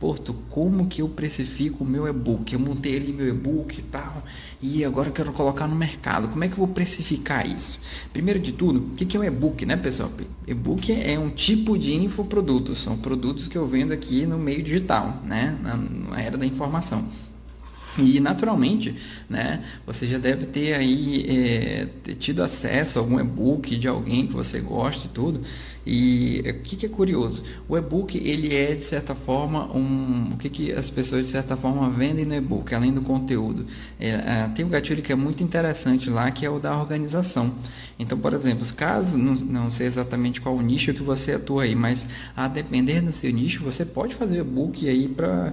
Porto, como que eu precifico o meu e-book? Eu montei ali meu e-book e tal, e agora eu quero colocar no mercado. Como é que eu vou precificar isso? Primeiro de tudo, o que é um e-book, né, pessoal? E-book é um tipo de infoproduto, são produtos que eu vendo aqui no meio digital, né, na era da informação. E naturalmente, né, você já deve ter aí ter tido acesso a algum e-book de alguém que você gosta e tudo. E o que é curioso? O e-book, ele é de certa forma o que as pessoas de certa forma vendem no e-book, além do conteúdo. Tem um gatilho que é muito interessante lá, que é o da organização. Então, por exemplo, caso não sei exatamente qual o nicho que você atua aí, mas a depender do seu nicho, você pode fazer e-book aí para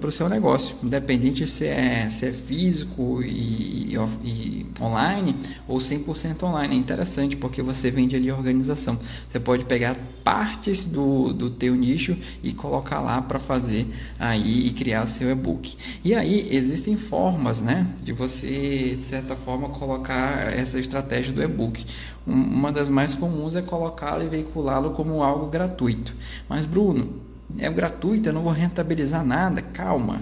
o seu negócio, independente se é físico e online ou 100% online. É interessante porque você vende ali a organização. Você pode pegar partes do teu nicho e colocar lá para fazer aí e criar o seu e-book. E aí existem formas, né, de você de certa forma colocar essa estratégia do e-book. Uma das mais comuns é colocá-lo e veiculá-lo como algo gratuito. Mas Bruno, é o gratuito, eu não vou rentabilizar nada. Calma.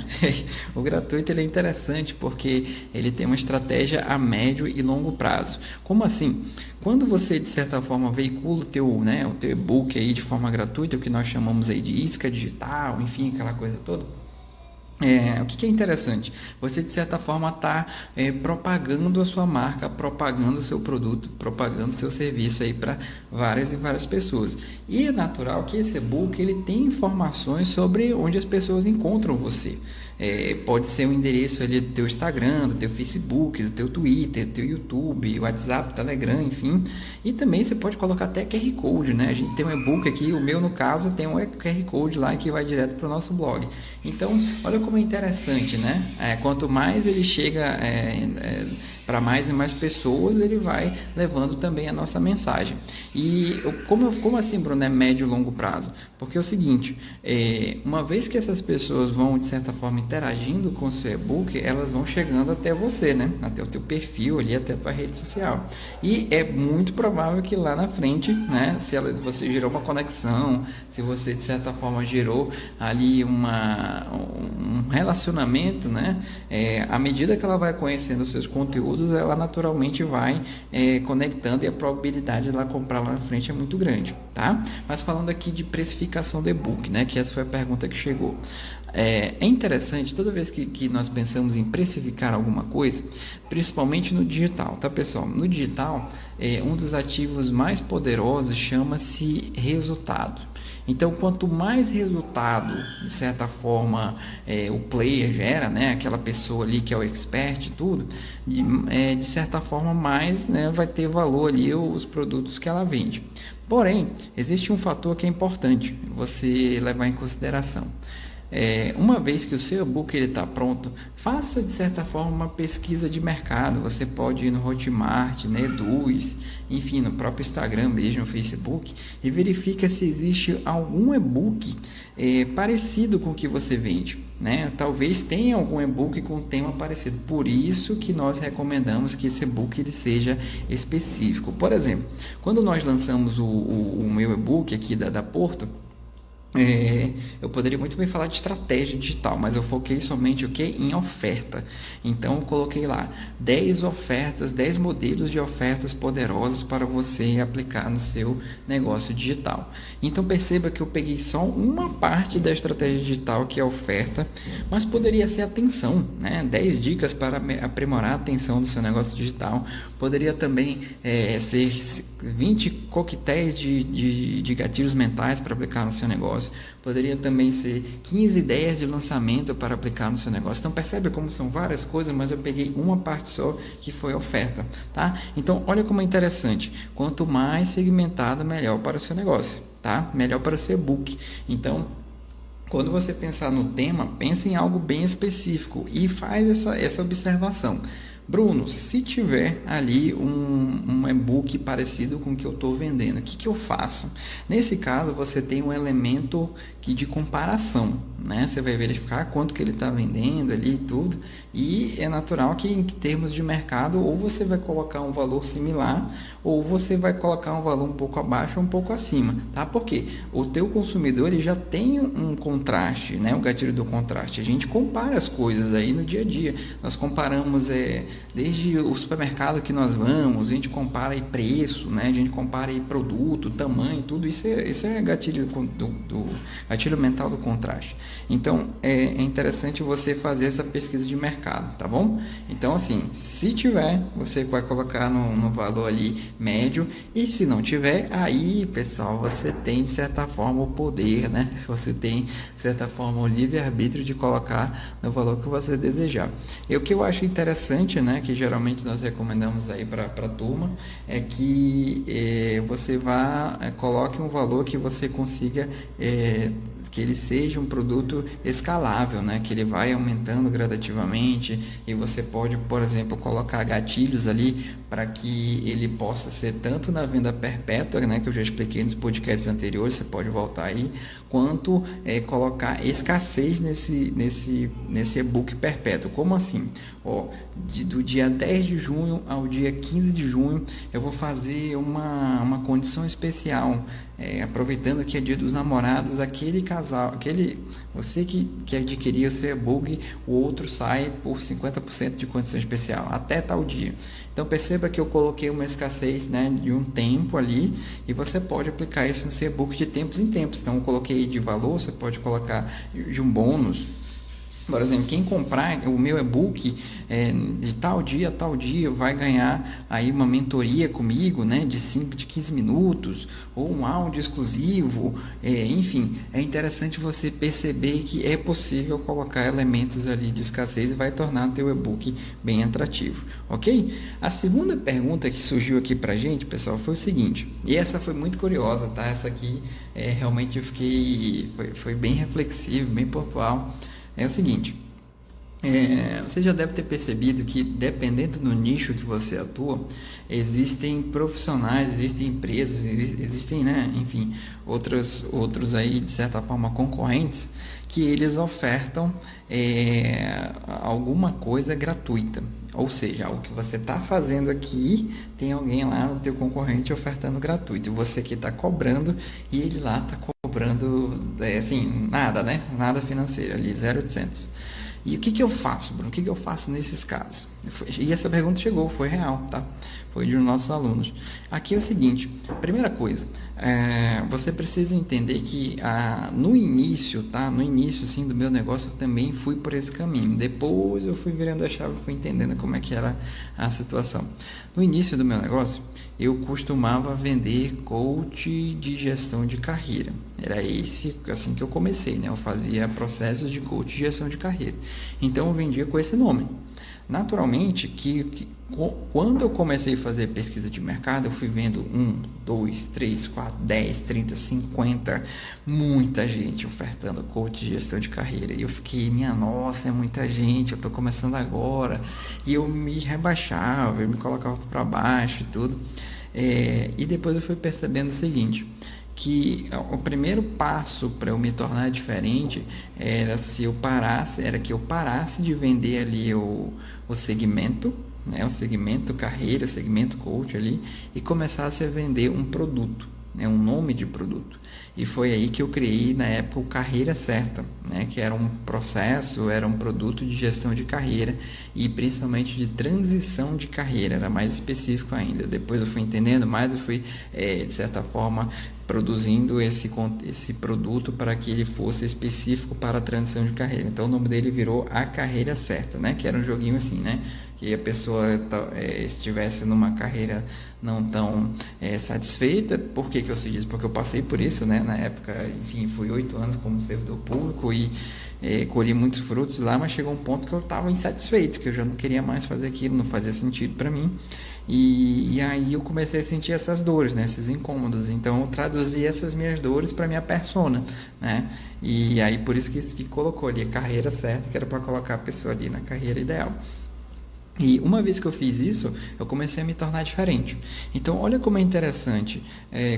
O gratuito ele é interessante porque ele tem uma estratégia a médio e longo prazo. Como assim? Quando você de certa forma veicula o teu e-book aí de forma gratuita, o que nós chamamos aí de isca digital, enfim, aquela coisa toda. O que é interessante? Você de certa forma está propagando a sua marca, propagando o seu produto, propagando o seu serviço aí para várias e várias pessoas. E é natural que esse e-book ele tem informações sobre onde as pessoas encontram você. Pode ser o endereço ali do teu Instagram, do teu Facebook, do teu Twitter, do teu YouTube, WhatsApp, Telegram, enfim. E também você pode colocar até QR Code, né? A gente tem um e-book aqui, o meu no caso tem um QR Code lá que vai direto para o nosso blog. Então, olha como é interessante, né? Quanto mais ele chega para mais e mais pessoas, ele vai levando também a nossa mensagem. E como assim, Bruno, é médio e longo prazo? Porque é o seguinte, uma vez que essas pessoas vão, de certa forma, interagindo com o seu e-book, elas vão chegando até você, né? Até o teu perfil ali, até a tua rede social. E é muito provável que lá na frente, né? Se você gerou uma conexão, se você, de certa forma, gerou ali um relacionamento, né? À medida que ela vai conhecendo os seus conteúdos, ela naturalmente vai conectando e a probabilidade de ela comprar lá na frente é muito grande, tá? Mas falando aqui de precificação do e-book, né? Que essa foi a pergunta que chegou. É interessante, toda vez que nós pensamos em precificar alguma coisa, principalmente no digital, tá, pessoal? No digital, um dos ativos mais poderosos chama-se resultado. Então, quanto mais resultado, de certa forma, o player gera, né, aquela pessoa ali que é o expert e tudo, de certa forma, mais, né, vai ter valor ali os produtos que ela vende. Porém, existe um fator que é importante você levar em consideração. Uma vez que o seu e-book está pronto, faça de certa forma uma pesquisa de mercado. Você pode ir no Hotmart, na Eduz, enfim, no próprio Instagram mesmo, no Facebook, e verifica se existe algum e-book parecido com o que você vende, né? Talvez tenha algum e-book com tema parecido, por isso que nós recomendamos que esse e-book ele seja específico. Por exemplo, quando nós lançamos o meu e-book aqui da Porto, eu poderia muito bem falar de estratégia digital, mas eu foquei somente em oferta. Então eu coloquei lá 10 ofertas, 10 modelos de ofertas poderosos para você aplicar no seu negócio digital. Então perceba que eu peguei só uma parte da estratégia digital, que é a oferta, mas poderia ser atenção, né? 10 dicas para aprimorar a atenção do seu negócio digital. Poderia também ser 20 coquetéis de gatilhos mentais para aplicar no seu negócio. Poderia também ser 15 ideias de lançamento para aplicar no seu negócio. Então percebe como são várias coisas, mas eu peguei uma parte só, que foi a oferta, tá? Então olha como é interessante, quanto mais segmentado, melhor para o seu negócio, tá? Melhor para o seu e-book. Então, quando você pensar no tema, pense em algo bem específico e faz essa observação. Bruno, se tiver ali um e-book parecido com o que eu estou vendendo, o que eu faço? Nesse caso, você tem um elemento de comparação, né? Você vai verificar quanto que ele está vendendo ali e tudo, e é natural que em termos de mercado, ou você vai colocar um valor similar, ou você vai colocar um valor um pouco abaixo ou um pouco acima, tá? Porque o teu consumidor ele já tem um contraste, né? O gatilho do contraste. A gente compara as coisas aí no dia a dia. Nós comparamos desde o supermercado que nós vamos, a gente compara aí preço, né? A gente compara aí produto, tamanho, tudo isso é gatilho do gatilho mental do contraste. Então é interessante você fazer essa pesquisa de mercado, tá bom? Então assim, se tiver, você vai colocar no valor ali médio, e se não tiver, aí pessoal, você tem de certa forma o poder, né? Você tem de certa forma o livre-arbítrio de colocar no valor que você desejar. E o que eu acho interessante, né, que geralmente nós recomendamos aí para a turma, é que você coloque um valor que você consiga que ele seja um produto escalável, né? Que ele vai aumentando gradativamente, e você pode, por exemplo, colocar gatilhos ali para que ele possa ser tanto na venda perpétua, né? Que eu já expliquei nos podcasts anteriores, você pode voltar aí, quanto colocar escassez nesse e-book perpétuo. Como assim? Do dia 10 de junho ao dia 15 de junho eu vou fazer uma condição especial, aproveitando que é dia dos namorados, aquele casal, você que adquirir o seu e-book, o outro sai por 50% de condição especial, até tal dia. Então perceba que eu coloquei uma escassez, né, de um tempo ali, e você pode aplicar isso no seu e-book de tempos em tempos. Então eu coloquei de valor, você pode colocar de um bônus. Por exemplo, quem comprar o meu e-book de tal dia a tal dia vai ganhar aí uma mentoria comigo, né, de 15 minutos, ou um áudio exclusivo, enfim, é interessante você perceber que é possível colocar elementos ali de escassez e vai tornar teu e-book bem atrativo, ok? A segunda pergunta que surgiu aqui pra gente, pessoal, foi o seguinte, e essa foi muito curiosa, tá? Essa aqui realmente foi bem reflexivo, bem pontual. É o seguinte, você já deve ter percebido que dependendo do nicho que você atua, existem profissionais, existem empresas, existem, né, enfim, outros aí de certa forma concorrentes, que eles ofertam alguma coisa gratuita. Ou seja, algo que você está fazendo aqui, tem alguém lá no teu concorrente ofertando gratuito, e você que está cobrando, e ele lá está cobrando assim, nada, né? Nada financeiro ali, 0,800. E o que eu faço, Bruno? O que eu faço nesses casos? E essa pergunta chegou, foi real, tá? Foi de um dos nossos alunos. Aqui é o seguinte, primeira coisa, você precisa entender que no início, tá? No início, assim, do meu negócio, eu também fui por esse caminho. Depois eu fui virando a chave, fui entendendo como é que era a situação. No início do meu negócio, eu costumava vender coach de gestão de carreira. Era esse, assim que eu comecei, né? Eu fazia processos de coach de gestão de carreira. Então eu vendia com esse nome. Naturalmente, quando eu comecei a fazer pesquisa de mercado, eu fui vendo 1, 2, 3, 4, 10, 30, 50, muita gente ofertando coach de gestão de carreira. E eu fiquei, minha nossa, é muita gente, eu estou começando agora. E eu me rebaixava, eu me colocava para baixo e tudo. E depois eu fui percebendo o seguinte, que o primeiro passo para eu me tornar diferente era que eu parasse de vender ali o segmento, né, o segmento carreira, o segmento coach ali, e começasse a vender um produto, né, um nome de produto. E foi aí que eu criei na época o Carreira Certa, né, que era um processo, era um produto de gestão de carreira e principalmente de transição de carreira, era mais específico ainda. Depois eu fui entendendo mais, eu fui de certa forma produzindo esse produto para que ele fosse específico para a transição de carreira. Então o nome dele virou A Carreira Certa, né, que era um joguinho assim, né, que a pessoa estivesse numa carreira não tão satisfeita. Por que eu sei disso? Porque eu passei por isso, né? Na época, enfim, fui 8 anos como servidor público e colhi muitos frutos lá, mas chegou um ponto que eu estava insatisfeito, que eu já não queria mais fazer aquilo, não fazia sentido para mim. E aí eu comecei a sentir essas dores, né? Esses incômodos. Então eu traduzi essas minhas dores para minha persona, né? E aí por isso que colocou ali a carreira certa, que era para colocar a pessoa ali na carreira ideal. E uma vez que eu fiz isso, eu comecei a me tornar diferente. Então, olha como é interessante.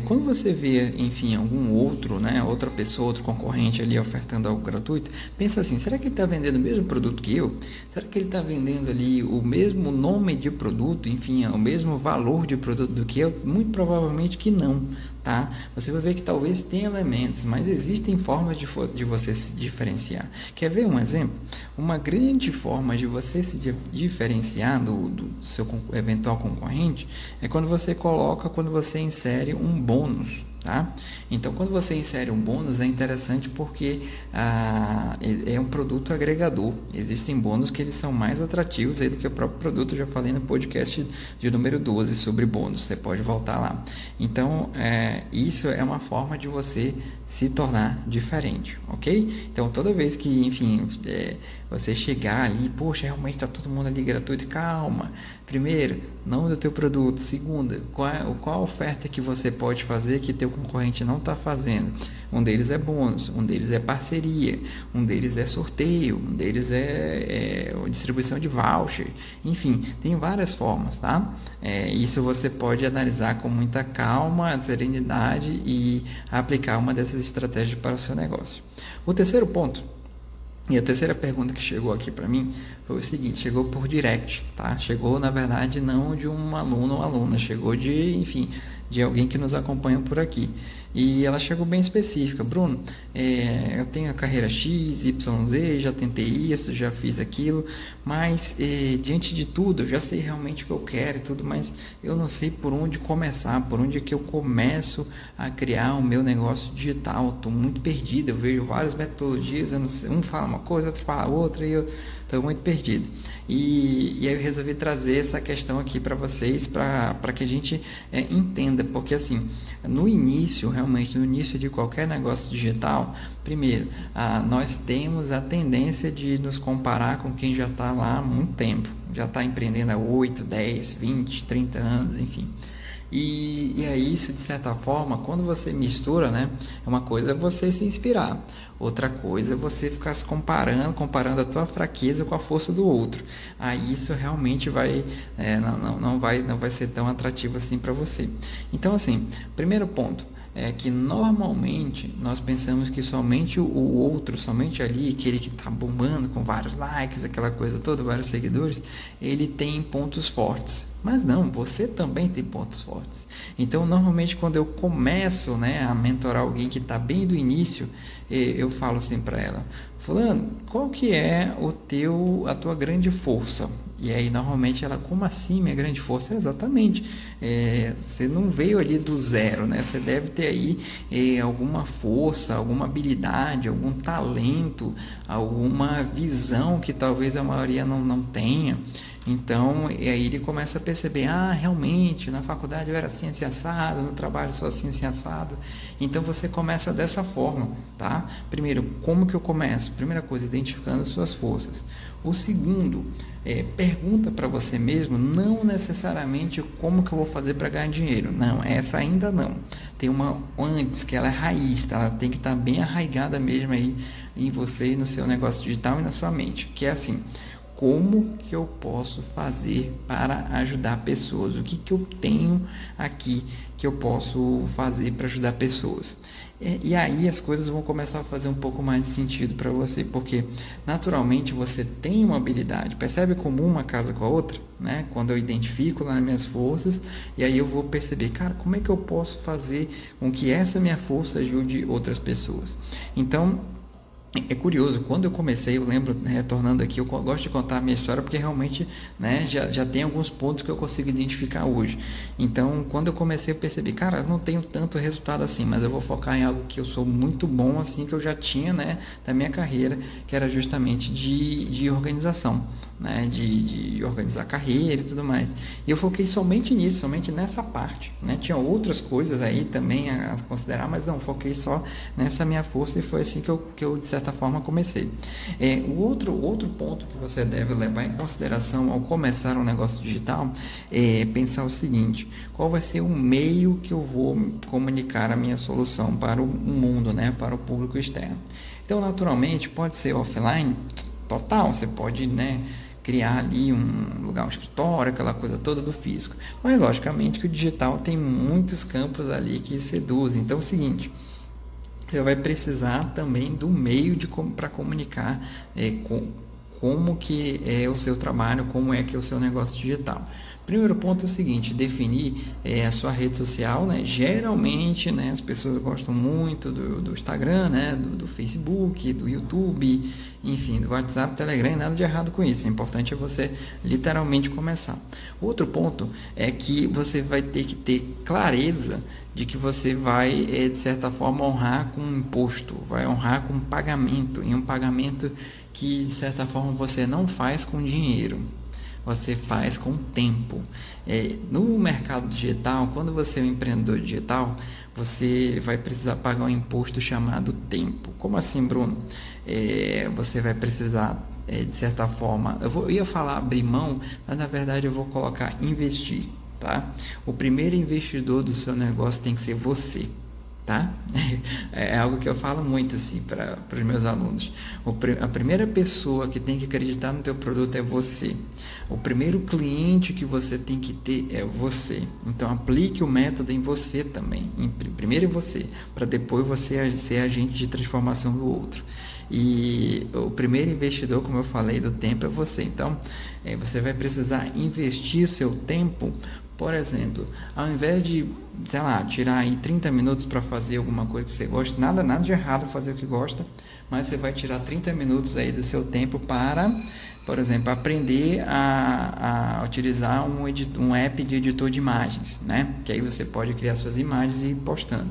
Quando você vê, enfim, algum outro, né, outra pessoa, outro concorrente ali ofertando algo gratuito, pensa assim, será que ele está vendendo o mesmo produto que eu? Será que ele está vendendo ali o mesmo nome de produto, enfim, o mesmo valor de produto do que eu? Muito provavelmente que não. Tá? Você vai ver que talvez tenha elementos, mas existem formas de você se diferenciar. Quer ver um exemplo? Uma grande forma de você se diferenciar do seu eventual concorrente é quando você insere um bônus. Tá? Então, quando você insere um bônus, é interessante porque é um produto agregador. Existem bônus que eles são mais atrativos aí do que o próprio produto. Eu já falei no podcast de número 12 sobre bônus. Você pode voltar lá. Então, isso é uma forma de você se tornar diferente, ok? Então, toda vez que, enfim, você chegar ali, poxa, realmente está todo mundo ali gratuito, calma. Primeiro, nome do teu produto. Segunda, qual a oferta que você pode fazer que teu concorrente não está fazendo? Um deles é bônus, um deles é parceria, um deles é sorteio, um deles é distribuição de voucher. Enfim, tem várias formas, tá? Isso você pode analisar com muita calma, serenidade e aplicar uma dessas estratégias para o seu negócio. O terceiro ponto, e a terceira pergunta que chegou aqui para mim foi o seguinte, chegou por direct, tá? Chegou, na verdade, não de um aluno ou aluna, chegou de alguém que nos acompanha por aqui. E ela chegou bem específica. Bruno, eu tenho a carreira X, Y, Z, já tentei isso, já fiz aquilo, mas diante de tudo, eu já sei realmente o que eu quero e tudo, mas eu não sei por onde começar, por onde é que eu começo a criar o meu negócio digital. Estou muito perdido, eu vejo várias metodologias, eu não sei, um fala uma coisa, outro fala outra, e eu estou muito perdido. E aí eu resolvi trazer essa questão aqui para vocês, para que a gente entenda, porque assim, no início de qualquer negócio digital, primeiro, nós temos a tendência de nos comparar com quem já está lá há muito tempo, já está empreendendo há 8, 10, 20, 30 anos, enfim. E é isso, de certa forma, quando você mistura, né? Uma coisa é você se inspirar, outra coisa é você ficar se comparando a tua fraqueza com a força do outro. Aí isso realmente não vai ser tão atrativo assim para você. Então, assim, primeiro ponto é que normalmente nós pensamos que somente o outro, somente ali, aquele que está bombando com vários likes, aquela coisa toda, vários seguidores, ele tem pontos fortes. Mas não, você também tem pontos fortes. Então, normalmente, quando eu começo, né, a mentorar alguém que está bem do início, eu falo assim para ela, fulano, qual que é a tua grande força? E aí, normalmente, ela, como assim minha grande força? Exatamente, você não veio ali do zero, né? Você deve ter aí alguma força, alguma habilidade, algum talento, alguma visão que talvez a maioria não tenha. Então, e aí ele começa a perceber, realmente, na faculdade eu era assim, assim, assado, no trabalho sou assim, assim, assado. Então, você começa dessa forma, tá? Primeiro, como que eu começo? Primeira coisa, identificando as suas forças. O segundo, pergunta para você mesmo, não necessariamente como que eu vou fazer para ganhar dinheiro. Não, essa ainda não. Tem uma antes, que ela é raiz, tá? Ela tem que estar bem arraigada mesmo aí em você, no seu negócio digital e na sua mente. Que é assim, como que eu posso fazer para ajudar pessoas? O que eu tenho aqui que eu posso fazer para ajudar pessoas? E aí as coisas vão começar a fazer um pouco mais de sentido para você, porque naturalmente você tem uma habilidade. Percebe como uma casa com a outra? Né? Quando eu identifico lá as minhas forças, e aí eu vou perceber, cara, como é que eu posso fazer com que essa minha força ajude outras pessoas? Então, é curioso, quando eu comecei, eu lembro, retornando aqui, eu gosto de contar a minha história porque realmente, né, já tem alguns pontos que eu consigo identificar hoje. Então, quando eu comecei, eu percebi, cara, eu não tenho tanto resultado assim, mas eu vou focar em algo que eu sou muito bom, assim, que eu já tinha, né, da minha carreira, que era justamente de organização, né, de organizar carreira e tudo mais. E eu foquei somente nisso, somente nessa parte, né, tinha outras coisas aí também a considerar, mas não, foquei só nessa minha força e foi assim que eu de certa forma comecei. O outro ponto que você deve levar em consideração ao começar um negócio digital é pensar o seguinte, qual vai ser o meio que eu vou comunicar a minha solução para o mundo, né, para o público externo. Então, naturalmente, pode ser offline, total, você pode, né, criar ali um lugar, um escritório, aquela coisa toda do físico. Mas logicamente que o digital tem muitos campos ali que seduzem. Então é o seguinte, você vai precisar também do meio para comunicar como que é o seu trabalho, como é que é o seu negócio digital. Primeiro ponto é o seguinte, definir a sua rede social, né? Geralmente, né, as pessoas gostam muito do Instagram, né, do Facebook, do YouTube, enfim, do WhatsApp, Telegram, nada de errado com isso. O importante é você literalmente começar. Outro ponto é que você vai ter que ter clareza de que você vai, de certa forma, honrar com um imposto, vai honrar com um pagamento, e um pagamento que, de certa forma, você não faz com dinheiro. Você faz com tempo. No mercado digital, quando você é um empreendedor digital, você vai precisar pagar um imposto chamado tempo. Como assim, Bruno? Você vai precisar, de certa forma, eu ia falar abrir mão, mas na verdade eu vou colocar investir, tá? O primeiro investidor do seu negócio tem que ser você. Tá? É algo que eu falo muito assim para os meus alunos. A primeira pessoa que tem que acreditar no teu produto é você. O primeiro cliente que você tem que ter é você. Então aplique o método em você também. Primeiro em você, para depois você ser agente de transformação do outro. E o primeiro investidor, como eu falei, do tempo é você. Então você vai precisar investir seu tempo. Por exemplo, ao invés de, sei lá, tirar aí 30 minutos para fazer alguma coisa que você gosta, nada de errado fazer o que gosta, mas você vai tirar 30 minutos aí do seu tempo para, por exemplo, aprender a utilizar um app de editor de imagens, né? Que aí você pode criar suas imagens e ir postando.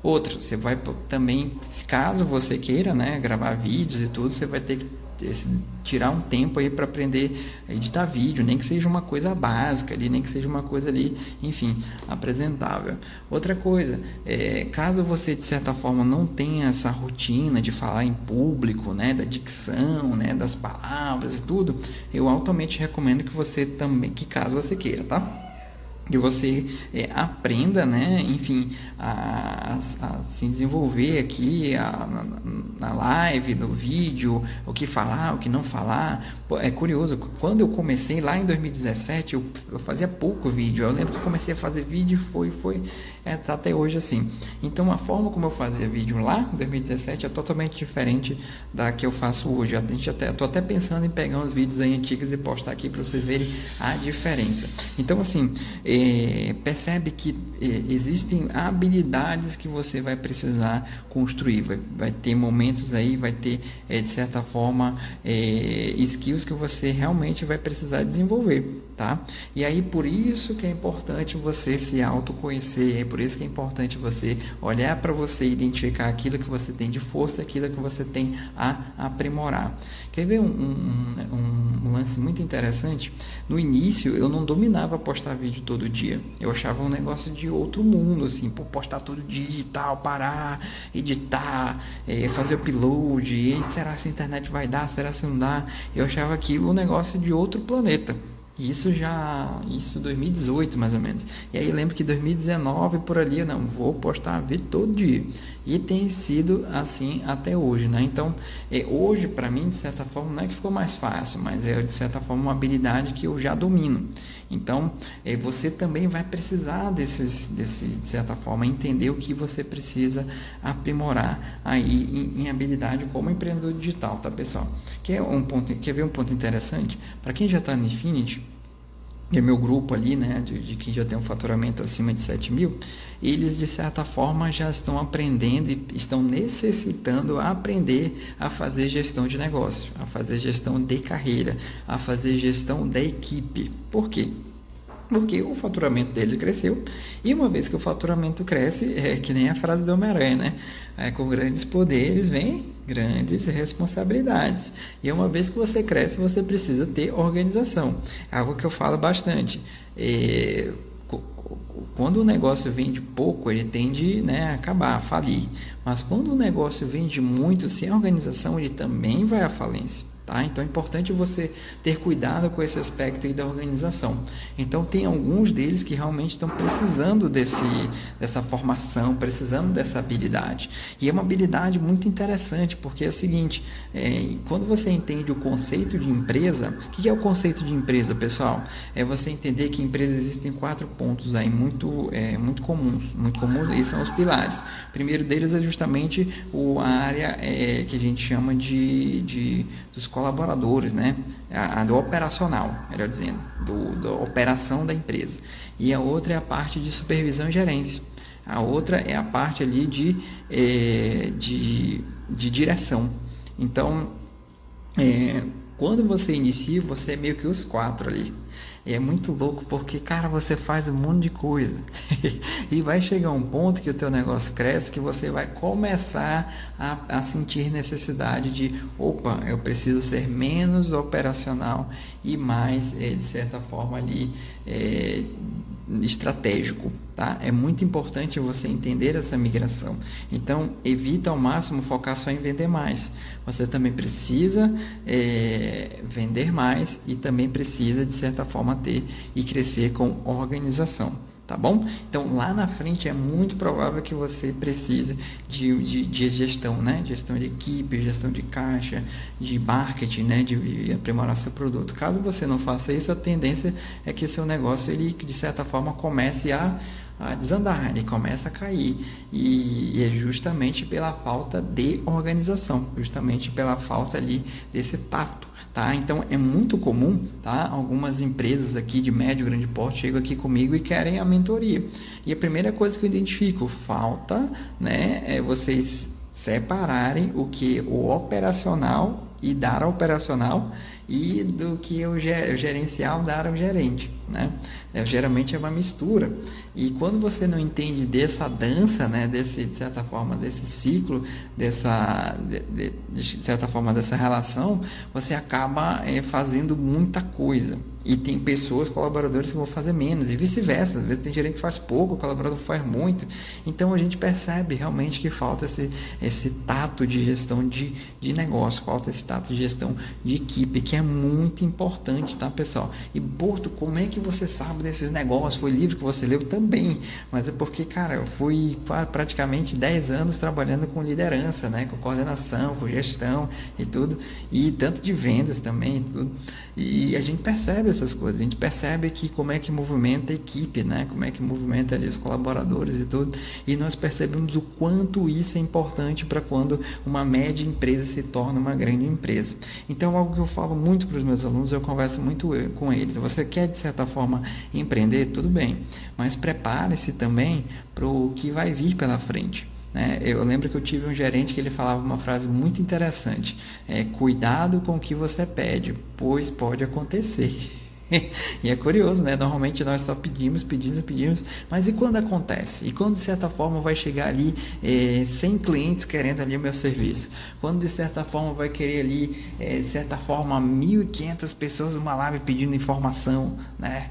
Outro, você vai também, caso você queira, né, gravar vídeos e tudo, você vai ter que tirar um tempo aí para aprender a editar vídeo, nem que seja uma coisa básica ali, nem que seja uma coisa ali, enfim, apresentável. Outra coisa, caso você de certa forma não tenha essa rotina de falar em público, né, da dicção, né, das palavras e tudo, eu altamente recomendo que você também, que caso você queira, tá? Que você aprenda, né, enfim, a se desenvolver aqui na live, no vídeo, o que falar, o que não falar. É curioso, quando eu comecei lá em 2017, eu fazia pouco vídeo. Eu lembro que eu comecei a fazer vídeo e tá até hoje assim. Então a forma como eu fazia vídeo lá em 2017 é totalmente diferente da que eu faço hoje. Tô até pensando em pegar uns vídeos aí antigos e postar aqui para vocês verem a diferença. Então assim, percebe que existem habilidades que você vai precisar construir, vai ter momentos aí, vai ter de certa forma skills que você realmente vai precisar desenvolver, tá? E aí por isso que é importante você se autoconhecer, é por isso que é importante você olhar para você e identificar aquilo que você tem de força, aquilo que você tem a aprimorar. Quer ver um lance muito interessante? No início eu não dominava postar vídeo todo dia. Eu achava um negócio de outro mundo, assim, postar todo dia e tal, parar, editar, fazer upload, e será que a internet vai dar, será que não dá? Eu achava aquilo um negócio de outro planeta. Isso 2018 mais ou menos. E aí lembro que 2019 por ali, não, vou postar vídeo todo dia. E tem sido assim até hoje, né? Então, hoje para mim, de certa forma, não é que ficou mais fácil, mas é de certa forma uma habilidade que eu já domino. Então, você também vai precisar de certa forma, entender o que você precisa aprimorar aí em habilidade como empreendedor digital, tá, pessoal? Quer ver um ponto interessante? Para quem já está no Infinity, é meu grupo ali, né, de quem já tem um faturamento acima de 7 mil, eles de certa forma já estão aprendendo e estão necessitando aprender a fazer gestão de negócio, a fazer gestão de carreira, a fazer gestão da equipe. Por quê? Porque o faturamento dele cresceu, e uma vez que o faturamento cresce, é que nem a frase do Homem-Aranha, né? Com grandes poderes vem grandes responsabilidades. E uma vez que você cresce, você precisa ter organização. É algo que eu falo bastante. Quando o negócio vende pouco, ele tende, né, a acabar, a falir. Mas quando o negócio vende muito, sem organização, ele também vai à falência. tá? Então é importante você ter cuidado com esse aspecto aí da organização. Então tem alguns deles que realmente estão precisando dessa formação, precisando dessa habilidade. E é uma habilidade muito interessante, porque é o seguinte, quando você entende o conceito de empresa, o que é o conceito de empresa, pessoal? É você entender que em empresa existem 4 pontos aí muito comuns, e são os pilares. O primeiro deles é justamente a área que a gente chama dos colaboradores, né? Do operacional, melhor dizendo, da operação da empresa. E a outra é a parte de supervisão e gerência. A outra é a parte ali de direção. Então, quando você inicia, você é meio que os 4 ali. E é muito louco porque, cara, você faz um monte de coisa. E vai chegar um ponto que o teu negócio cresce, que você vai começar a sentir necessidade de, opa, eu preciso ser menos operacional e mais, de certa forma, ali, estratégico, tá? É muito importante você entender essa migração. Então, evita ao máximo focar só em vender mais. Você também precisa vender mais e também precisa, de certa forma, ter e crescer com organização. Tá bom? Então, lá na frente é muito provável que você precise de gestão, né? Gestão de equipe, gestão de caixa, de marketing, né? De aprimorar seu produto. Caso você não faça isso, a tendência é que seu negócio, ele, de certa forma, comece a desandar, ele começa a cair, e é justamente pela falta de organização, justamente pela falta ali desse tato, tá? Então é muito comum, tá? Algumas empresas aqui de médio, grande porte chegam aqui comigo e querem a mentoria, e a primeira coisa que eu identifico, falta, né, é vocês separarem o operacional e dar ao operacional e do que o gerencial dar ao gerente, né? Geralmente é uma mistura, e quando você não entende dessa dança, né, de certa forma, desse ciclo, de certa forma, dessa relação, você acaba fazendo muita coisa. E tem pessoas, colaboradores, que vão fazer menos, e vice-versa. Às vezes tem gerente que faz pouco, o colaborador faz muito. Então a gente percebe realmente que falta esse tato de gestão de negócio, falta esse tato de gestão de equipe, que é muito importante, tá, pessoal? E Porto, como é que você sabe desses negócios? Foi livro que você leu? Também. Mas é porque, cara, eu fui praticamente 10 anos trabalhando com liderança, né? Com coordenação, com gestão e tudo. E tanto de vendas também e tudo. E a gente percebe essas coisas, a gente percebe que como é que movimenta a equipe, né? Como é que movimenta ali os colaboradores e tudo, e nós percebemos o quanto isso é importante para quando uma média empresa se torna uma grande empresa. Então, algo que eu falo muito para os meus alunos, eu converso muito com eles: você quer, de certa forma, empreender? Tudo bem, mas prepare-se também para o que vai vir pela frente. Eu lembro que eu tive um gerente que ele falava uma frase muito interessante: cuidado com o que você pede, pois pode acontecer. E é curioso, né? Normalmente nós só pedimos, mas e quando acontece? E quando de certa forma vai chegar ali 100 clientes querendo ali o meu serviço? Quando de certa forma vai querer ali, de certa forma, 1.500 pessoas numa live pedindo informação, né?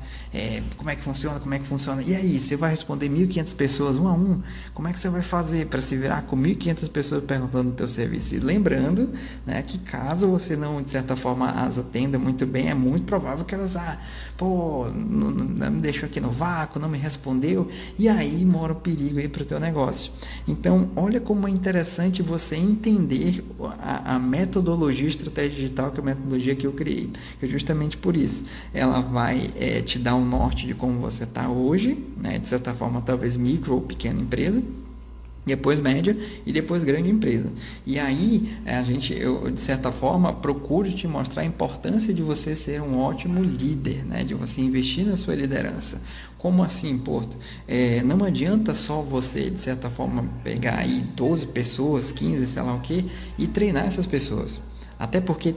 Como é que funciona? E aí, você vai responder 1.500 pessoas um a um? Como é que você vai fazer para se virar com 1.500 pessoas perguntando do teu serviço? E lembrando, né, que caso você não, de certa forma, as atenda muito bem, é muito provável que elas, não me deixou aqui no vácuo, não me respondeu, e aí mora o perigo aí para o teu negócio. Então, olha como é interessante você entender a metodologia estratégia digital, que é a metodologia que eu criei, que é justamente por isso. Ela vai te dar um norte de como você está hoje, né? De certa forma, talvez micro ou pequena empresa, depois média e depois grande empresa. E aí eu de certa forma procuro te mostrar a importância de você ser um ótimo líder, né? De você investir na sua liderança. Como assim, Porto? Não adianta só você, de certa forma, pegar aí 12 pessoas, 15, sei lá o que, e treinar essas pessoas. Até porque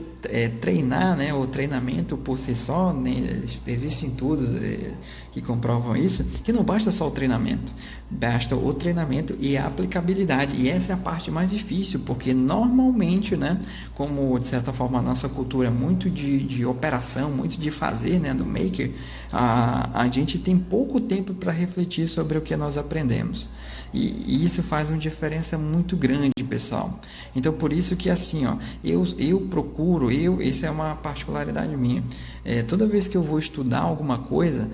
treinar, né, o treinamento por si só, né, existem estudos que comprovam isso, que não basta só o treinamento, basta o treinamento e a aplicabilidade. E essa é a parte mais difícil, porque normalmente, né, como de certa forma a nossa cultura é muito de operação, muito de fazer, né, do maker, a gente tem pouco tempo para refletir sobre o que nós aprendemos. E isso faz uma diferença muito grande, pessoal. Então, por isso que assim, eu essa é uma particularidade minha. Toda vez que eu vou estudar alguma coisa,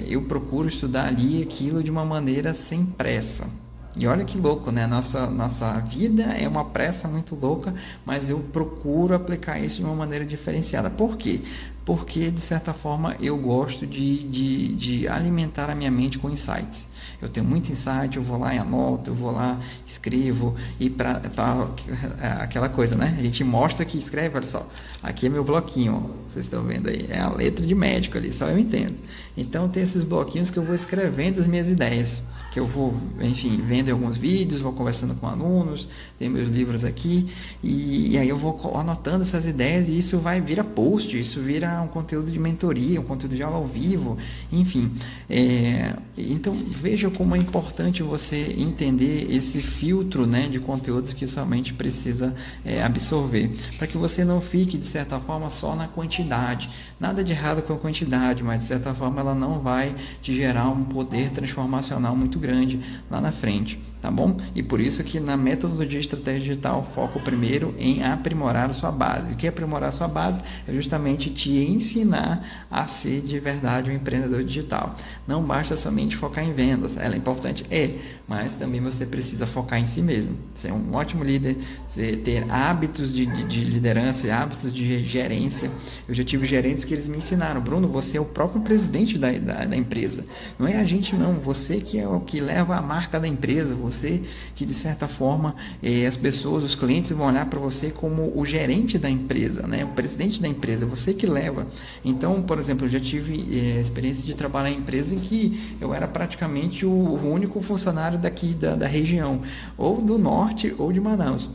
eu procuro estudar ali aquilo de uma maneira sem pressa. E olha que louco, né? Nossa vida é uma pressa muito louca, mas eu procuro aplicar isso de uma maneira diferenciada. Por quê? Porque, de certa forma, eu gosto de alimentar a minha mente com insights. Eu tenho muito insight, eu vou lá e anoto, eu vou lá, escrevo, e para aquela coisa, né? A gente mostra que escreve, olha só, aqui é meu bloquinho, ó, vocês estão vendo aí, é a letra de médico ali, só eu entendo. Então, tem esses bloquinhos que eu vou escrevendo as minhas ideias, que eu vou, enfim, vendo alguns vídeos, vou conversando com alunos, tem meus livros aqui, e aí eu vou anotando essas ideias, e isso vai virar post, isso vira um conteúdo de mentoria, um conteúdo de aula ao vivo, enfim. Então, veja como é importante você entender esse filtro, né, de conteúdos que somente precisa absorver, para que você não fique, de certa forma, só na quantidade. Nada de errado com a quantidade, mas, de certa forma, ela não vai te gerar um poder transformacional muito grande lá na frente, tá bom? E por isso que na metodologia de estratégia digital, foco primeiro em aprimorar a sua base. O que é aprimorar a sua base? É justamente te ensinar a ser de verdade um empreendedor digital. Não basta somente focar em vendas, ela é importante, mas também você precisa focar em si mesmo. Ser um ótimo líder, ter hábitos de liderança e hábitos de gerência. Eu já tive gerentes que eles me ensinaram: Bruno, você é o próprio presidente da empresa. Não é a gente não, você que é o que leva a marca da empresa, você que, de certa forma, as pessoas, os clientes vão olhar para você como o gerente da empresa, né? O presidente da empresa, você que leva. Então, por exemplo, eu já tive experiência de trabalhar em empresa em que eu era praticamente o único funcionário daqui da região, ou do norte ou de Manaus.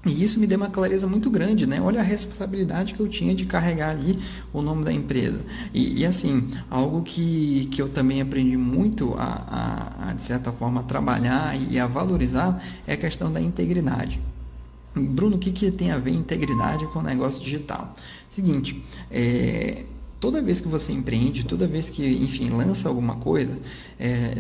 E isso me deu uma clareza muito grande, né? Olha a responsabilidade que eu tinha de carregar ali o nome da empresa. E assim, algo que eu também aprendi muito de certa forma, a trabalhar e a valorizar é a questão da integridade. Bruno, o que tem a ver integridade com o negócio digital? Seguinte, toda vez que você empreende, toda vez que, enfim, lança alguma coisa,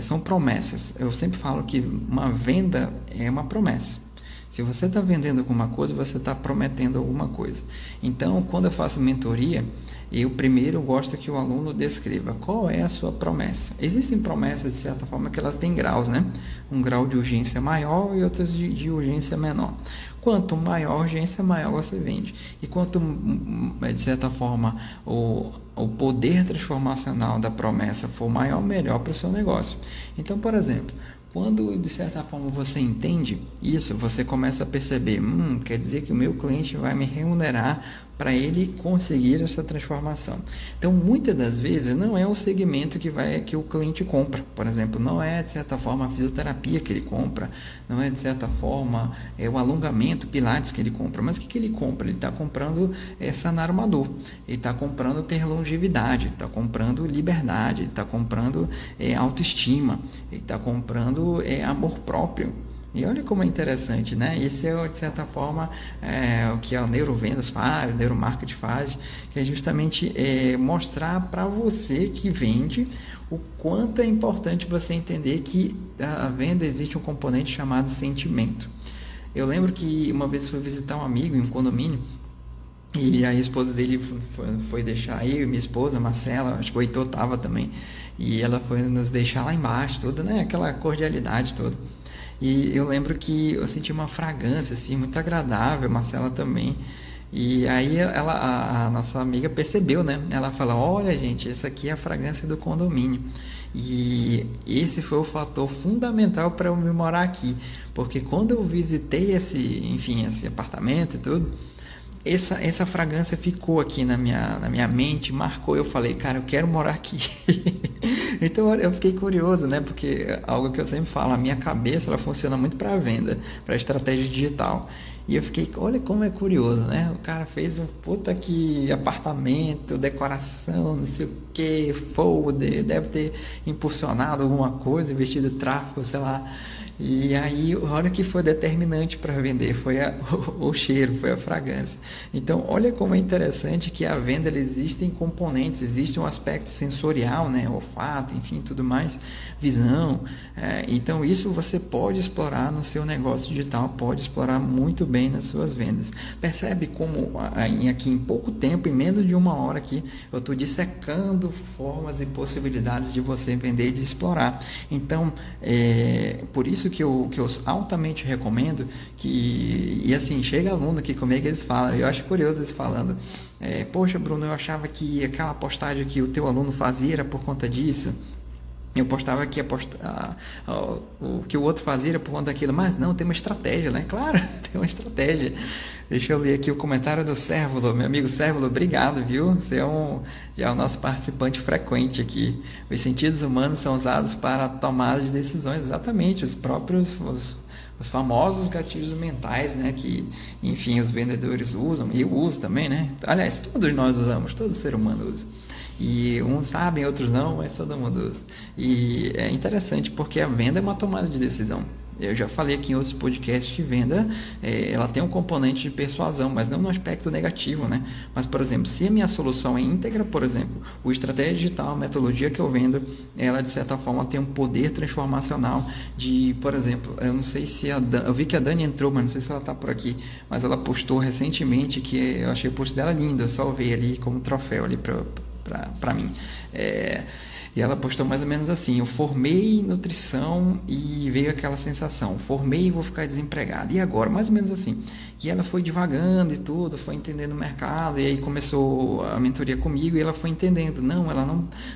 são promessas. Eu sempre falo que uma venda é uma promessa. Se você está vendendo alguma coisa, você está prometendo alguma coisa. Então, quando eu faço mentoria, eu primeiro gosto que o aluno descreva qual é a sua promessa. Existem promessas, de certa forma, que elas têm graus, né? Um grau de urgência maior e outras de urgência menor. Quanto maior a urgência, maior você vende. E quanto, de certa forma, o poder transformacional da promessa for maior, melhor para o seu negócio. Então, por exemplo, quando, de certa forma, você entende isso, você começa a perceber, quer dizer que o meu cliente vai me remunerar para ele conseguir essa transformação. Então, muitas das vezes, não é o segmento que o cliente compra. Por exemplo, não é, de certa forma, a fisioterapia que ele compra, não é, de certa forma, o alongamento, pilates que ele compra. Mas o que ele compra? Ele está comprando sanar uma dor, ele está comprando ter longevidade, ele está comprando liberdade, ele está comprando autoestima, ele está comprando amor próprio. E olha como é interessante, né? Esse é, de certa forma, o que a Neurovendas faz, o Neuromarketing faz, que é justamente mostrar para você que vende o quanto é importante você entender que a venda existe um componente chamado sentimento. Eu lembro que uma vez fui visitar um amigo em um condomínio, e a esposa dele foi deixar eu e minha esposa, Marcela, acho que o Heitor estava também, e ela foi nos deixar lá embaixo, toda, né? Aquela cordialidade toda. E eu lembro que eu senti uma fragrância assim, muito agradável, Marcela também. E aí a nossa amiga percebeu, né? Ela fala: olha, gente, essa aqui é a fragrância do condomínio. E esse foi o fator fundamental para eu me morar aqui. Porque quando eu visitei esse apartamento e tudo, essa fragrância ficou aqui na minha mente, marcou. Eu falei: cara, eu quero morar aqui. Então eu fiquei curioso, né? Porque algo que eu sempre falo, a minha cabeça ela funciona muito para venda, para estratégia digital. E eu fiquei, olha como é curioso, né? O cara fez um puta que apartamento, decoração, não sei o que, folder, deve ter impulsionado alguma coisa, investido em tráfego, sei lá. E aí, olha que foi determinante para vender, foi o cheiro, foi a fragrância. Então, olha como é interessante que a venda existem componentes, existe um aspecto sensorial, né, olfato, enfim, tudo mais, visão. Então, isso você pode explorar no seu negócio digital, pode explorar muito bem nas suas vendas. Percebe como aqui em pouco tempo, em menos de 1 hora aqui, eu estou dissecando formas e possibilidades de você vender e de explorar. Então, por isso que eu altamente recomendo e assim, chega aluno aqui comigo e eles falam, eu acho curioso eles falando, poxa Bruno, eu achava que aquela postagem que o teu aluno fazia era por conta disso, eu postava que o que o outro fazia era por conta daquilo, mas não, tem uma estratégia, né? Claro, tem uma estratégia. Deixa eu ler aqui o comentário do Cérvulo, meu amigo Cérvulo, obrigado, viu? Você já é o nosso participante frequente aqui. Os sentidos humanos são usados para a tomada de decisões, exatamente, os famosos gatilhos mentais, né? Que, enfim, os vendedores usam, e eu uso também, né? Aliás, todos nós usamos, todo ser humano usa. E uns sabem, outros não, mas todo mundo usa. E é interessante porque a venda é uma tomada de decisão. Eu já falei aqui em outros podcasts que venda, ela tem um componente de persuasão, mas não no aspecto negativo, né? Mas, por exemplo, se a minha solução é íntegra, por exemplo, o estratégia digital, a metodologia que eu vendo, ela de certa forma tem um poder transformacional de, por exemplo, eu não sei se eu vi que a Dani entrou, mas não sei se ela está por aqui, mas ela postou recentemente que eu achei o post dela lindo, eu salvei ali como troféu ali para mim. E ela postou mais ou menos assim: eu formei nutrição e veio aquela sensação, formei e vou ficar desempregado, e agora? Mais ou menos assim. E ela foi devagando e tudo, foi entendendo o mercado, e aí começou a mentoria comigo e ela foi entendendo, não, ela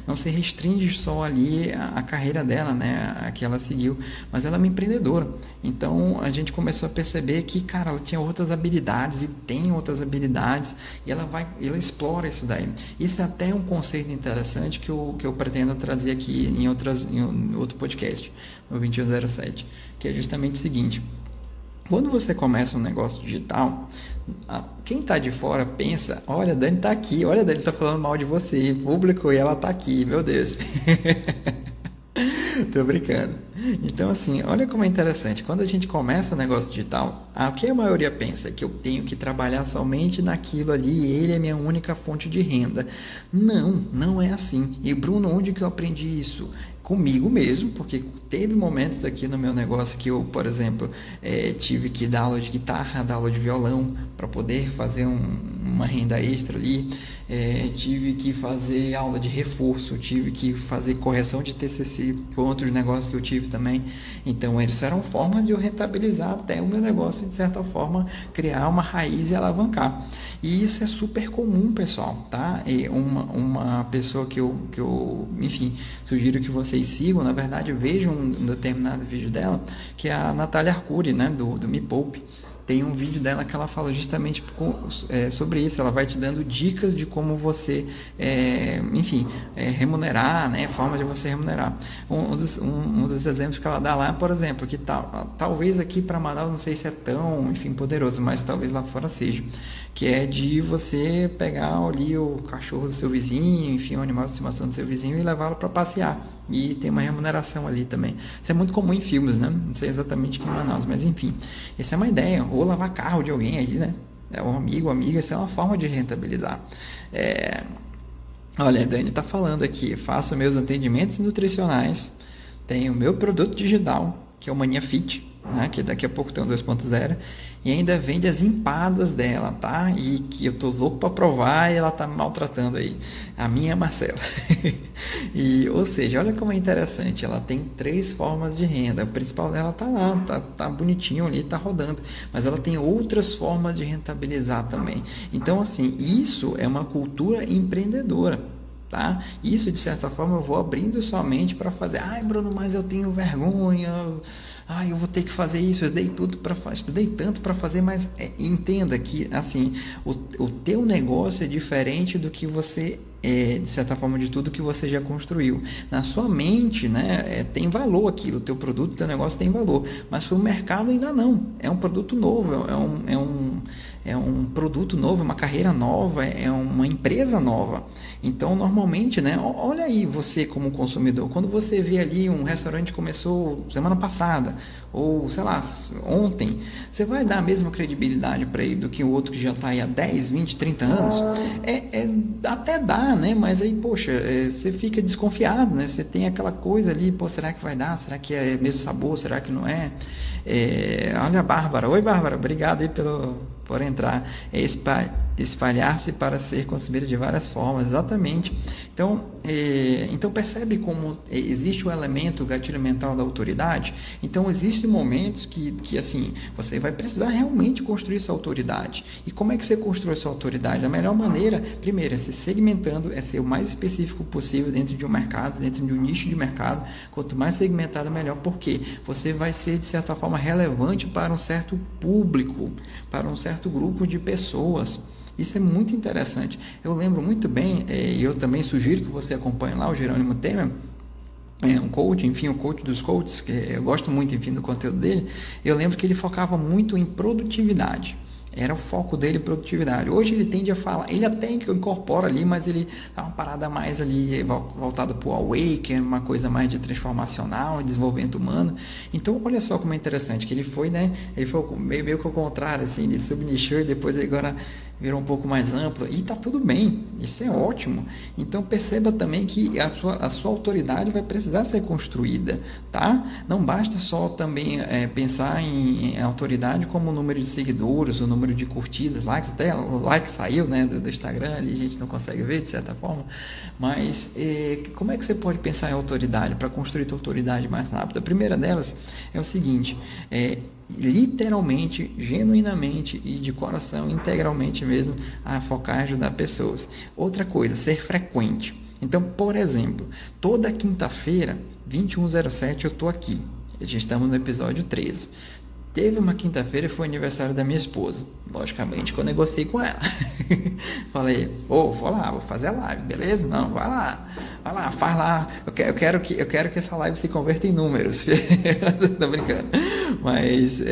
não se restringe só ali a carreira dela, né, a que ela seguiu, mas ela é uma empreendedora. Então a gente começou a perceber que, cara, ela tinha outras habilidades e tem outras habilidades, e ela explora isso daí. Isso é até um conceito interessante que eu pretendo trazer aqui em outro podcast, no 2107, que é justamente o seguinte: quando você começa um negócio digital, quem está de fora pensa, olha, a Dani está aqui, olha, a Dani está falando mal de você em público e ela está aqui, meu Deus. Tô brincando. Então, assim, olha como é interessante. Quando a gente começa um negócio digital, o que a maioria pensa? Que eu tenho que trabalhar somente naquilo ali e ele é minha única fonte de renda. Não é assim. E, Bruno, onde que eu aprendi isso? Comigo mesmo, porque teve momentos aqui no meu negócio que eu, por exemplo, tive que dar aula de guitarra, dar aula de violão para poder fazer uma renda extra ali, tive que fazer aula de reforço, tive que fazer correção de TCC com outros negócios que eu tive também. Então, isso eram formas de eu rentabilizar até o meu negócio, de certa forma, criar uma raiz e alavancar. E isso é super comum, pessoal, tá? E uma pessoa que eu, enfim, sugiro que vocês sigam, na verdade, vejam um determinado vídeo dela, que é a Natália Arcuri, né, do Me Poupe. Tem um vídeo dela que ela fala justamente sobre isso. Ela vai te dando dicas de como você, remunerar, né? Forma de você remunerar. Um dos exemplos que ela dá lá, por exemplo, que talvez aqui para Manaus não sei se é tão, poderoso, mas talvez lá fora seja, que é de você pegar ali o cachorro do seu vizinho, o animal de estimação do seu vizinho e levá-lo para passear. E tem uma remuneração ali também. Isso é muito comum em filmes, né? Não sei exatamente aqui em Manaus, mas enfim, essa é uma ideia. Ou lavar carro de alguém aí, né? Um amigo, amiga, essa é uma forma de rentabilizar. Olha, a Dani está falando aqui: faço meus atendimentos nutricionais, tenho o meu produto digital, que é o Mania Fit, né? Que daqui a pouco tem um 2.0, e ainda vende as empadas dela, tá? E que eu tô louco para provar e ela tá me maltratando aí. A minha Marcela. Ou seja, olha como é interessante. Ela tem 3 formas de renda. O principal dela tá lá, tá bonitinho ali, tá rodando. Mas ela tem outras formas de rentabilizar também. Então, assim, isso é uma cultura empreendedora. Tá? Isso, de certa forma, eu vou abrindo somente para fazer. Ai, Bruno, mas eu tenho vergonha. Ai, eu vou ter que fazer isso. Eu estudei tanto para fazer, mas entenda que, assim, o teu negócio é diferente do que você de certa forma, de tudo que você já construiu. Na sua mente, né, tem valor aquilo, o teu produto, o teu negócio tem valor, mas para o mercado ainda não. É um produto novo, é um produto novo, uma carreira nova, é uma empresa nova. Então, normalmente, né, olha aí você como consumidor, quando você vê ali um restaurante que começou semana passada, ou sei lá, ontem, você vai dar a mesma credibilidade para ele do que o outro que já está aí há 10, 20, 30 anos? Até dá, né? Mas aí, poxa, você fica desconfiado, né? Você tem aquela coisa ali, pô, será que vai dar? Será que é mesmo sabor? Será que não é? Olha a Bárbara. Oi, Bárbara, obrigado aí por entrar. Espalhar-se para ser consumido de várias formas, exatamente. Então percebe como existe o elemento gatilho mental da autoridade. Então existem momentos que assim, você vai precisar realmente construir sua autoridade. E como é que você constrói sua autoridade? A melhor maneira, primeiro, é se segmentando, é ser o mais específico possível dentro de um mercado, dentro de um nicho de mercado. Quanto mais segmentado, melhor, porque você vai ser, de certa forma, relevante para um certo público, para um certo grupo de pessoas. Isso é muito interessante. Eu lembro muito bem, e eu também sugiro que você acompanhe lá o Jerônimo Temer, um coach, enfim, o coach dos coaches, que eu gosto muito, enfim, do conteúdo dele. Eu lembro que ele focava muito em produtividade. Era o foco dele, produtividade. Hoje ele tende a falar, ele até incorpora ali, mas ele tá uma parada mais ali voltada para o Awaken, uma coisa mais de transformacional, desenvolvimento humano. Então, olha só como é interessante, que ele foi, né? Ele foi meio que ao contrário, assim, ele subnichou e depois agora virou um pouco mais amplo, e tá tudo bem, isso é ótimo. Então perceba também que a sua autoridade vai precisar ser construída, tá? Não basta só também pensar em autoridade como o número de seguidores, o número de curtidas, likes, até o like saiu, né, do Instagram, ali a gente não consegue ver de certa forma, mas como é que você pode pensar em autoridade para construir tua autoridade mais rápido? A primeira delas é o seguinte, literalmente, genuinamente e de coração, integralmente mesmo, a focar em ajudar pessoas. Outra coisa, ser frequente. Então, por exemplo, toda quinta-feira, 21h07, eu tô aqui. Já estamos no episódio 13. Teve uma quinta-feira, foi aniversário da minha esposa. Logicamente, que eu negociei com ela. Falei, vou lá, vou fazer a live, beleza? Não, vai lá, faz lá. Eu quero que essa live se converta em números. Tô brincando. Mas,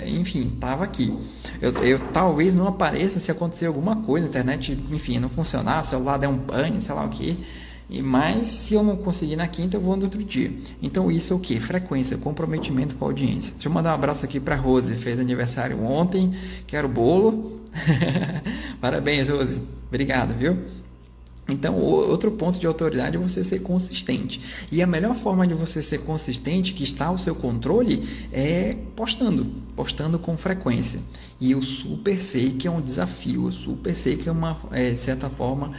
enfim, tava aqui. Eu talvez não apareça se acontecer alguma coisa, a internet, enfim, não funcionar, o celular der um pane, sei lá o que. Mas se eu não conseguir na quinta, eu vou no outro dia. Então isso é o que? Frequência, comprometimento com a audiência. Deixa eu mandar um abraço aqui para Rose, fez aniversário ontem, quero bolo. Parabéns, Rose, obrigado, viu? Então, outro ponto de autoridade é você ser consistente. E a melhor forma de você ser consistente, que está ao seu controle, é postando com frequência. E eu super sei que é um desafio, eu super sei que é de certa forma,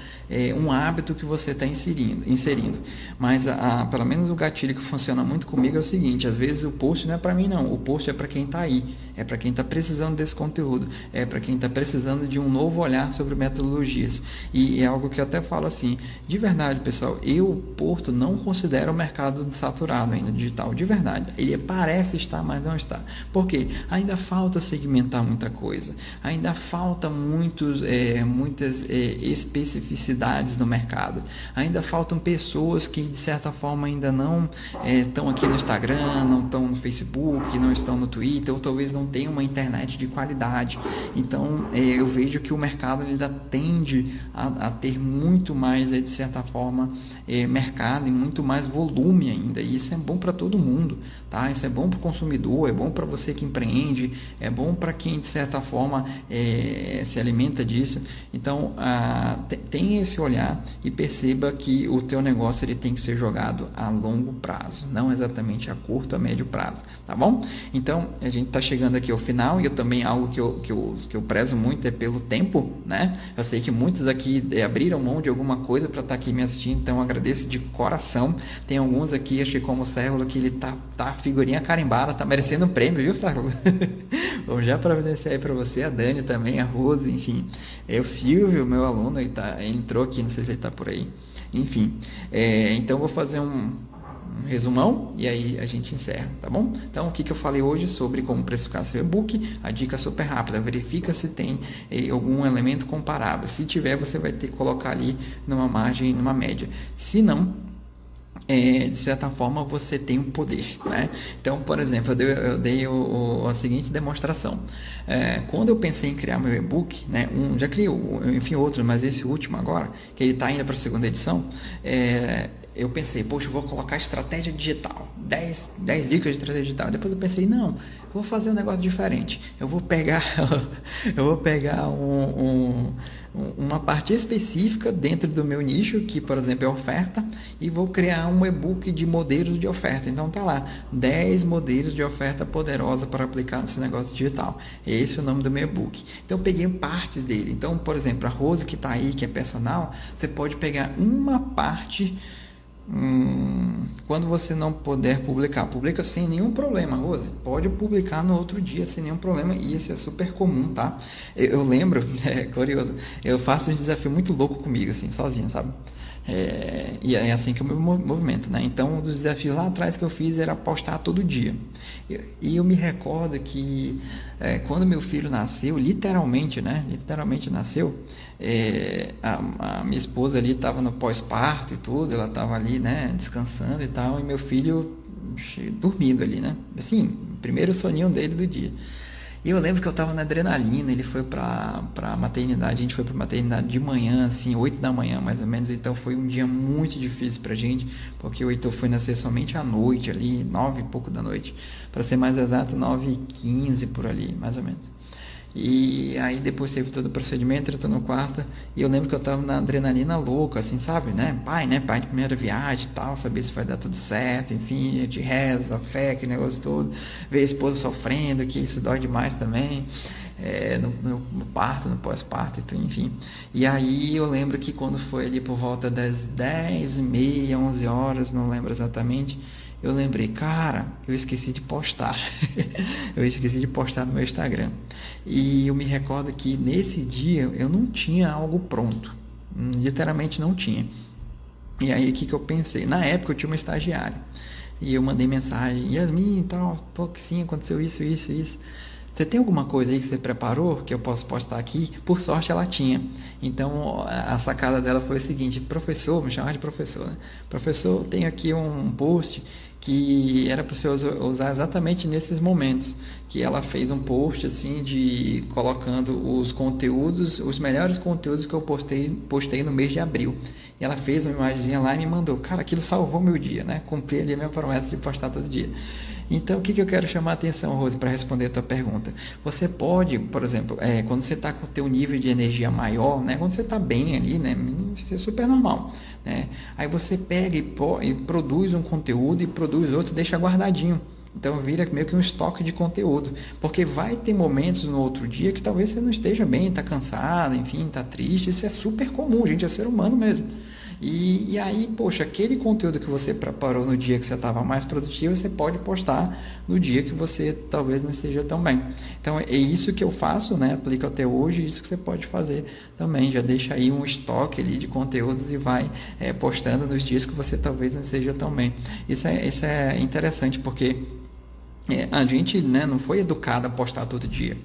um hábito que você está inserindo. Mas, pelo menos o gatilho que funciona muito comigo é o seguinte, às vezes o post não é para mim não, o post é para quem está aí, é para quem está precisando desse conteúdo, é para quem está precisando de um novo olhar sobre metodologias. E é algo que eu até falo assim, de verdade, pessoal, Porto, não considero o mercado saturado ainda, digital, de verdade. Ele parece estar, mas não está. Por quê? Ainda falta segmentar muita coisa, ainda falta muitas especificidades no mercado, ainda faltam pessoas que, de certa forma, ainda não estão aqui no Instagram, não estão no Facebook, não estão no Twitter, ou talvez não tenham uma internet de qualidade. Então, eu vejo que o mercado ainda tende a ter muito mais, de certa forma, mercado e muito mais volume ainda, e isso é bom para todo mundo, tá? Isso é bom para o consumidor, é bom para você que empreende, é bom para quem, de certa forma, se alimenta disso. Então, tem esse olhar e perceba que o teu negócio ele tem que ser jogado a longo prazo, não exatamente a curto, a médio prazo, tá bom? Então, a gente está chegando aqui ao final, e eu também, algo que eu prezo muito é pelo tempo, né? Eu sei que muitos aqui abriram mão de alguma coisa para estar aqui me assistindo, então eu agradeço de coração. Tem alguns aqui, achei como o Sérvulo, que ele tá figurinha carimbada, tá merecendo um prêmio, viu, Sérvulo? Vamos já providenciar aí para você, a Dani também, a Rose, enfim. O Silvio, meu aluno, ele entrou aqui, não sei se ele tá por aí. Enfim, então vou fazer um resumão e aí a gente encerra, tá bom? Então, o que eu falei hoje sobre como precificar seu e-book? A dica super rápida, verifica se tem algum elemento comparável. Se tiver, você vai ter que colocar ali numa margem, numa média. Se não, de certa forma você tem um poder, né? Então, por exemplo, eu dei a seguinte demonstração. Quando eu pensei em criar meu e-book, né, já criei, enfim, outro, mas esse último agora, que ele está indo para a segunda edição, eu pensei, poxa, eu vou colocar estratégia digital, 10 dicas de estratégia digital. Depois eu pensei, não, eu vou fazer um negócio diferente. Eu vou pegar uma parte específica dentro do meu nicho, que, por exemplo, é oferta, e vou criar um e-book de modelos de oferta. Então tá lá, 10 modelos de oferta poderosa para aplicar no seu negócio digital. Esse é o nome do meu e-book. Então eu peguei partes dele. Então, por exemplo, a Rose que está aí, que é personal, você pode pegar uma parte. Quando você não puder publicar, publica sem nenhum problema, Rose. Pode publicar no outro dia sem nenhum problema, e isso é super comum, tá? Eu lembro, é curioso, eu faço um desafio muito louco comigo, assim, sozinho, sabe? E é assim que eu me movimento, né? Então, um dos desafios lá atrás que eu fiz era postar todo dia. E eu me recordo que quando meu filho nasceu, literalmente nasceu, a minha esposa ali estava no pós-parto e tudo, ela estava ali, né, descansando e tal, e meu filho dormindo ali, né? Assim, primeiro soninho dele do dia. E eu lembro que eu estava na adrenalina, ele foi para a maternidade, a gente foi para a maternidade de manhã, assim, 8 da manhã mais ou menos, então foi um dia muito difícil pra gente, porque o Heitor foi nascer somente à noite ali, 9 e pouco da noite, para ser mais exato, 9h15 por ali, mais ou menos. E aí depois teve todo o procedimento, eu tô no quarto, e eu lembro que eu tava na adrenalina louca, assim, sabe, né? Pai de primeira viagem e tal, saber se vai dar tudo certo, enfim, a gente reza, fé, aquele negócio todo, ver a esposa sofrendo, que isso dói demais também, no parto, no pós-parto, enfim. E aí eu lembro que quando foi ali por volta das 10h30, 11 horas, não lembro exatamente, eu lembrei, cara, eu esqueci de postar. Eu esqueci de postar no meu Instagram. E eu me recordo que nesse dia eu não tinha algo pronto. Literalmente não tinha. E aí o que eu pensei? Na época eu tinha uma estagiária. E eu mandei mensagem, Yasmin, tal, tô aqui sim, aconteceu isso. Você tem alguma coisa aí que você preparou que eu posso postar aqui? Por sorte ela tinha. Então a sacada dela foi o seguinte: professor, me chamava de professor, né? Professor, tenho aqui um post que era para você usar exatamente nesses momentos. Que ela fez um post assim colocando os conteúdos, os melhores conteúdos que eu postei no mês de abril. E ela fez uma imagenzinha lá e me mandou. Cara, aquilo salvou meu dia, né? Cumpri ali a minha promessa de postar todo dia. Então, o que eu quero chamar a atenção, Rose, para responder a tua pergunta? Você pode, por exemplo, quando você está com o teu nível de energia maior, né? Quando você está bem ali, né? Isso é super normal, né? Aí você pega e produz um conteúdo e produz outro e deixa guardadinho. Então vira meio que um estoque de conteúdo, porque vai ter momentos no outro dia que talvez você não esteja bem, está cansado, enfim, está triste. Isso é super comum, gente, é ser humano mesmo. E aí, poxa, aquele conteúdo que você preparou no dia que você estava mais produtivo, você pode postar no dia que você talvez não esteja tão bem. Então é isso que eu faço, né? Aplico até hoje, isso que você pode fazer também. Já deixa aí um estoque ali de conteúdos e vai postando nos dias que você talvez não esteja tão bem. Isso é interessante, porque a gente, né, não foi educado a postar todo dia.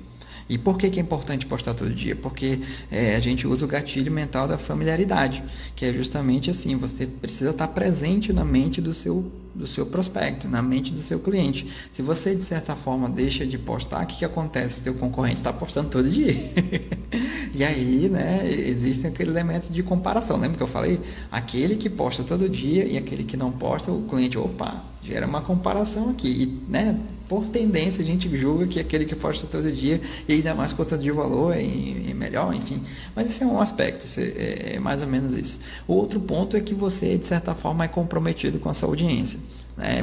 E por que é importante postar todo dia? Porque a gente usa o gatilho mental da familiaridade, que é justamente assim, você precisa estar presente na mente do seu prospecto, na mente do seu cliente. Se você, de certa forma, deixa de postar, o que acontece? Seu concorrente está postando todo dia. E aí, né, existem aqueles elementos de comparação. Lembra que eu falei? Aquele que posta todo dia e aquele que não posta, o cliente, opa, gera uma comparação aqui. E, né, por tendência, a gente julga que aquele que posta todo dia e ainda mais conteúdo de valor é melhor, enfim. Mas esse é um aspecto, é mais ou menos isso. O outro ponto é que você, de certa forma, é comprometido com a sua audiência.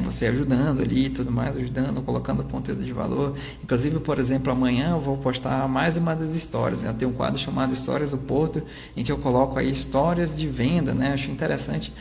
Você ajudando ali e tudo mais, ajudando, colocando conteúdo de valor. Inclusive, por exemplo, amanhã eu vou postar mais uma das histórias. Eu tenho um quadro chamado Histórias do Porto, em que eu coloco aí histórias de venda, né? Acho interessante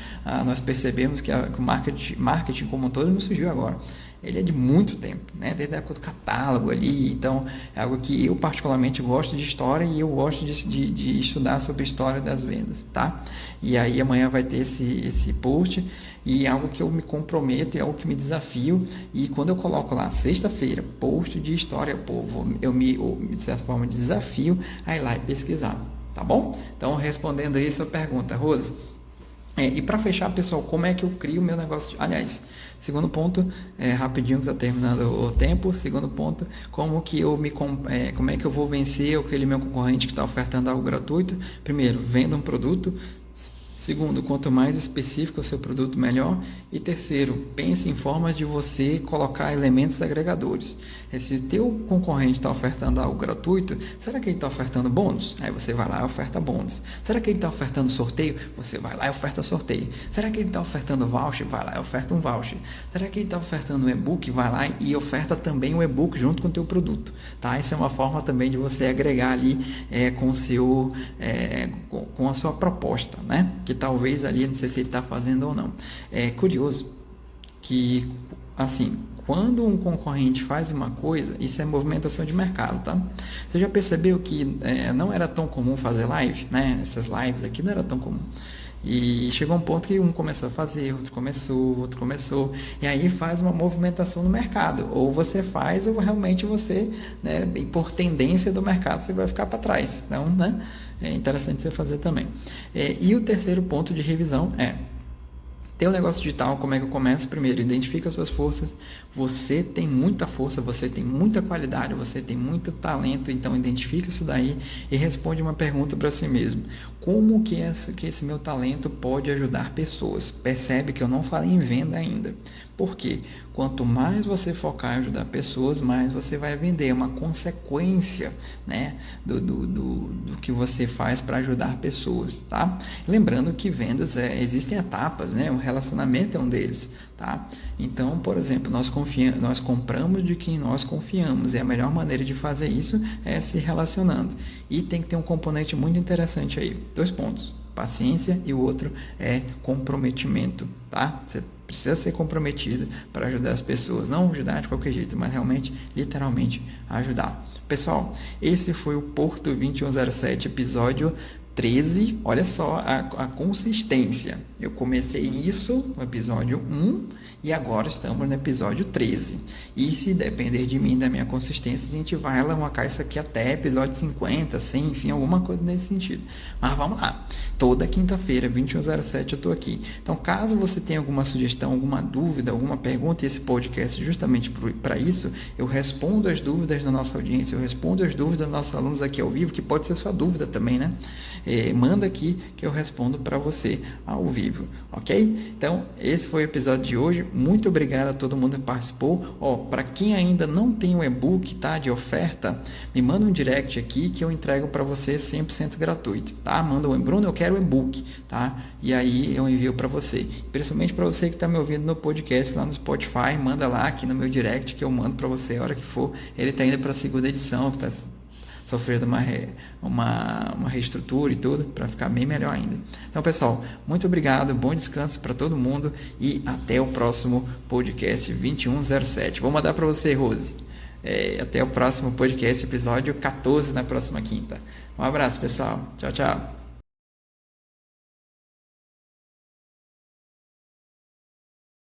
nós percebemos que o marketing como um todo não surgiu agora. ele é de muito tempo, né? Desde a época do catálogo ali. Então, é algo que eu particularmente gosto de história e eu gosto de estudar sobre história das vendas, tá? E aí amanhã vai ter esse post e é algo que eu me comprometo, é algo que me desafio. E quando eu coloco lá, sexta-feira, post de história, povo, eu de certa forma, desafio a ir lá e pesquisar, tá bom? Então, respondendo aí a sua pergunta, Rose. E para fechar, pessoal, como é que eu crio o meu negócio? Aliás, segundo ponto, rapidinho que está terminando o tempo. Segundo ponto, como é que eu vou vencer aquele meu concorrente que está ofertando algo gratuito? Primeiro, venda um produto. Segundo, quanto mais específico o seu produto, melhor. E terceiro, pense em formas de você colocar elementos agregadores. Se teu concorrente está ofertando algo gratuito, será que ele está ofertando bônus? Aí você vai lá e oferta bônus. Será que ele está ofertando sorteio? Você vai lá e oferta sorteio. Será que ele está ofertando voucher? Vai lá e oferta um voucher. Será que ele está ofertando um e-book? Vai lá e oferta também um e-book junto com o teu produto. Tá? Isso é uma forma também de você agregar ali com a sua proposta, né? Que talvez ali, não sei se ele está fazendo ou não. É curioso que, assim, quando um concorrente faz uma coisa, isso é movimentação de mercado, tá? Você já percebeu que não era tão comum fazer live, né? Essas lives aqui não era tão comum. E chegou um ponto que um começou a fazer, outro começou, e aí faz uma movimentação no mercado. Ou você faz, ou realmente você, né, por tendência do mercado, você vai ficar para trás. Então, né, é interessante você fazer também. E o terceiro ponto de revisão é: ter um negócio digital, como é que eu começo? Primeiro, identifica as suas forças. Você tem muita força, você tem muita qualidade, você tem muito talento, então identifica isso daí e responde uma pergunta para si mesmo. Como que esse meu talento pode ajudar pessoas? Percebe que eu não falei em venda ainda. Por quê? Quanto mais você focar em ajudar pessoas, mais você vai vender. É uma consequência, né, do que você faz para ajudar pessoas, tá? Lembrando que vendas existem etapas, né? O relacionamento é um deles, tá? Então, por exemplo, nós compramos de quem nós confiamos, e a melhor maneira de fazer isso é se relacionando. E tem que ter um componente muito interessante aí. 2 pontos: paciência, e o outro é comprometimento, tá? Você precisa ser comprometido para ajudar as pessoas, não ajudar de qualquer jeito, mas realmente, literalmente, ajudar. Pessoal, esse foi o Porto 2107, episódio 13. Olha só a consistência. Eu comecei isso no episódio 1 e agora estamos no episódio 13. E se depender de mim, da minha consistência, a gente vai alavancar isso aqui até episódio 50, 100, enfim, alguma coisa nesse sentido. Mas vamos lá. Toda quinta-feira, 21h07, eu estou aqui. Então, caso você tenha alguma sugestão, alguma dúvida, alguma pergunta, esse podcast justamente para isso, eu respondo as dúvidas da nossa audiência, eu respondo as dúvidas dos nossos alunos aqui ao vivo, que pode ser sua dúvida também, né? Manda aqui que eu respondo para você ao vivo, ok? Então, esse foi o episódio de hoje. Muito obrigado a todo mundo que participou. Para quem ainda não tem o e-book, tá, de oferta, me manda um direct aqui que eu entrego para você 100% gratuito, tá? Manda Bruno, eu quero o e-book, tá? E aí eu envio para você. Principalmente para você que está me ouvindo no podcast lá no Spotify, manda lá aqui no meu direct que eu mando para você a hora que for. Ele está indo para a 2ª edição, está sofrendo uma reestrutura e tudo, para ficar bem melhor ainda. Então, pessoal, muito obrigado, bom descanso para todo mundo e até o próximo podcast 2107. Vou mandar para você, Rose. Até o próximo podcast, episódio 14, na próxima quinta. Um abraço, pessoal. Tchau, tchau.